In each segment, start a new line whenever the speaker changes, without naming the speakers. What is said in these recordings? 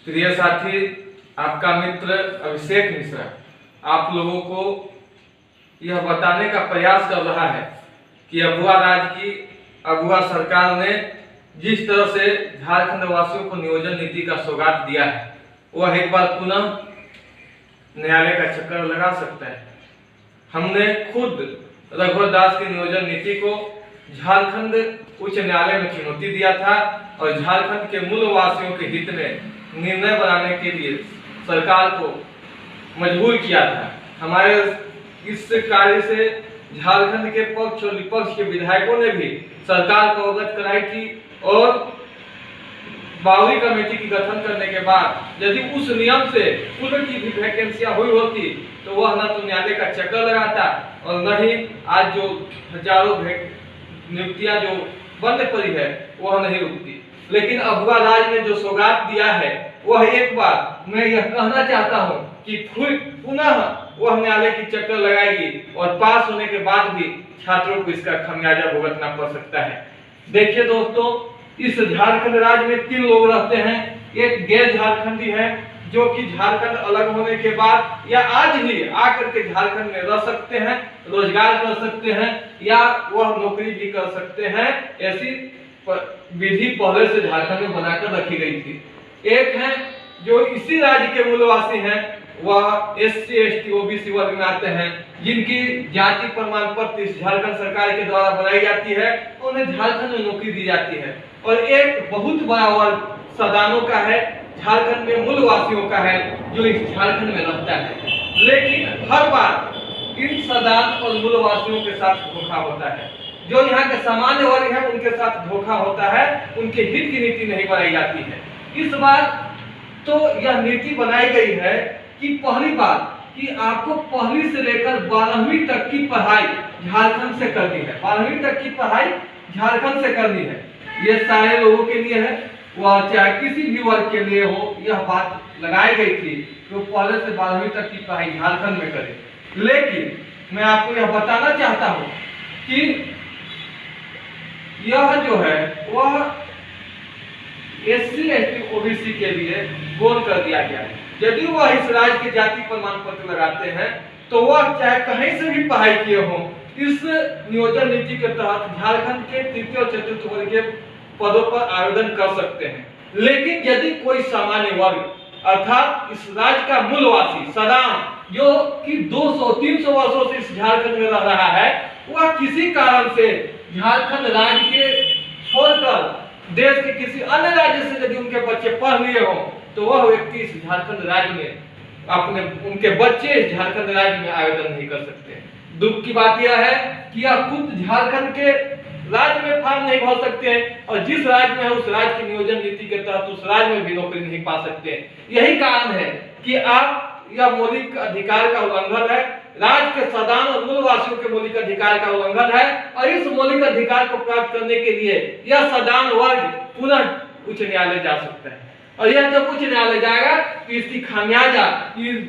प्रिय साथी, आपका मित्र अभिषेक मिश्रा आप लोगों को यह बताने का प्रयास कर रहा है कि अगुआ राज की अगुआ सरकार ने जिस तरह से झारखंड वासियों को नियोजन नीति का सौगात दिया है, वह एक बार पुनः न्यायालय का चक्कर लगा सकता है। हमने खुद रघुवर दास की नियोजन नीति को झारखंड उच्च न्यायालय में चुनौती दिया था और झारखंड के मूल वासियों के हित में निर्णय बनाने के लिए सरकार को मजबूर किया था। हमारे इस कार्य से झारखंड के पक्ष और विपक्ष के विधायकों ने भी सरकार को अवगत कराई थी और बावरी कमेटी की गठन करने के बाद यदि उस नियम से पूर्व की भी वैकेंसियां हुई होती तो वह न तो न्यायालय का चक्कर लगाता और न ही आज जो हजारों नियुक्तियां जो बंद पड़ी है वह नहीं रुकती। लेकिन अगुआ राज ने जो सौगात दिया है वह एक बार मैं यह कहना चाहता हूं कि पुनः वह न्यायालय की चक्कर लगाएगी और पास होने के बाद भी छात्रों को इसका खमियाजा भुगतना पड़ सकता है। देखिए दोस्तों, इस झारखंड राज्य में 3 लोग रहते हैं। एक गैर झारखंडी है जो कि झारखंड अलग होने के बाद या आज ही आकर के झारखंड में रह सकते हैं, रोजगार कर सकते हैं या वह नौकरी भी कर सकते हैं। ऐसी विधि पहले से झारखंड में बनाकर रखी गई थी। एक है जो इसी राज्य के मूलवासी हैं, वह SC ST OBC वर्ग में आते हैं, जिनकी जाति प्रमाण पत्र झारखंड सरकार के द्वारा बनाई जाती है, उन्हें झारखंड में नौकरी दी जाती है। और एक बहुत बड़ा वर्ग सदानों का है, झारखंड में मूल वासियों का है, जो इस झारखंड में रहता है। लेकिन हर बार इन सदान और मूल वासियों के साथ धोखा होता है। जो यहाँ के सामान्य वर्ग है उनके साथ धोखा होता है, उनके हित की नीति नहीं बनाई जाती है। इस बार तो यह नीति बनाई गई है कि पहली बार कि आपको पहली से लेकर 12वीं तक की पढ़ाई झारखंड से करनी है। 12वीं तक की पढ़ाई झारखंड से करनी है। ये सारे लोगों के लिए है, वह चाहे किसी भी वर्ग के लिए हो। यह बात लगाई गई थी कि वो पहले से 12वीं तक की पढ़ाई झारखंड में करे। लेकिन मैं आपको यह बताना चाहता हूँ कि यह जो है वह SC ST OBC के लिए गोल कर दिया गया है। यदि वह इस राज्य के जाति प्रमाण पत्र लगाते हैं तो वह चाहे कहीं से भी पढ़ाई किए हों, इस नियोजन नीति के तहत झारखंड के तृतीय और चतुर्थ वर्ग के पदों पर आवेदन कर सकते हैं। लेकिन यदि कोई सामान्य वर्ग अर्थात इस राज्य का मूलवासी सदान जो कि 200-300 वर्षों से इस झारखंड में रह रहा है, वह किसी कारण से झारखंड राज्य के छोड़कर देश के किसी अन्य राज्य से यदि उनके बच्चे पढ़ लिए हों तो वह व्यक्ति इस झारखंड राज्य में उनके बच्चे इस झारखंड राज्य में आवेदन नहीं कर सकते। दुख की बात यह है कि यह खुद झारखंड के राज्य में फॉर्म नहीं भर सकते हैं और जिस राज्य में है उस राज्य की नियोजन नीति के तहत उस राज्य में भी नौकरी नहीं पा सकते हैं। यही कारण है कि आप यह मौलिक अधिकार का उल्लंघन है, राज्य के सदान और मूलवासियों के मौलिक अधिकार का उल्लंघन है। और इस मौलिक अधिकार को प्राप्त करने के लिए यह सदान वर्ग पुनः उच्च न्यायालय जा सकता है। और यह जब उच्च न्यायालय जाएगा तो इसकी खामियाजा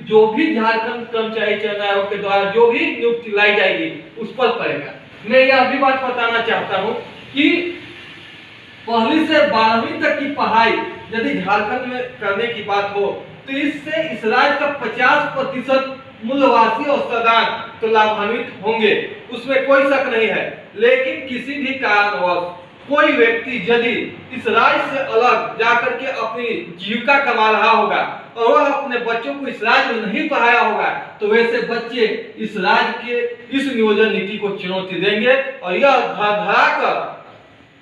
जो भी झारखंड कर्मचारी चयन आयोग के द्वारा जो भी नियुक्ति लाई जाएगी उस पर पड़ेगा। मैं यह भी बात बताना चाहता हूँ कि पहली से 12वीं तक की पढ़ाई यदि झारखंड में करने की बात हो तो इससे इस राज्य का 50% मूलवासी और सदान तो लाभान्वित होंगे, उसमें कोई शक नहीं है। लेकिन किसी भी कारणवश कोई व्यक्ति यदि इस राज्य से अलग जाकर के अपनी जीविका कमा रहा होगा और वह अपने बच्चों को इस राज्य में नहीं पढ़ाया होगा तो वैसे बच्चे इस राज्य के इस नियोजन नीति को चुनौती देंगे। और यह धरा कर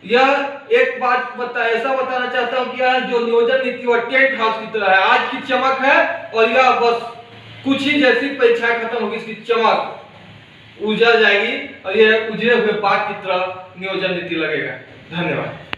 यह एक बात ऐसा बताना चाहता हूँ कि यह जो नियोजन नीति वह टेंट हाउस की तरह है, आज की चमक है और यह बस कुछ ही जैसी परीक्षा खत्म होगी इसकी चमक उजड़ जाएगी और यह उजड़े हुए बाग की तरह नियोजन नीति लगेगा। धन्यवाद।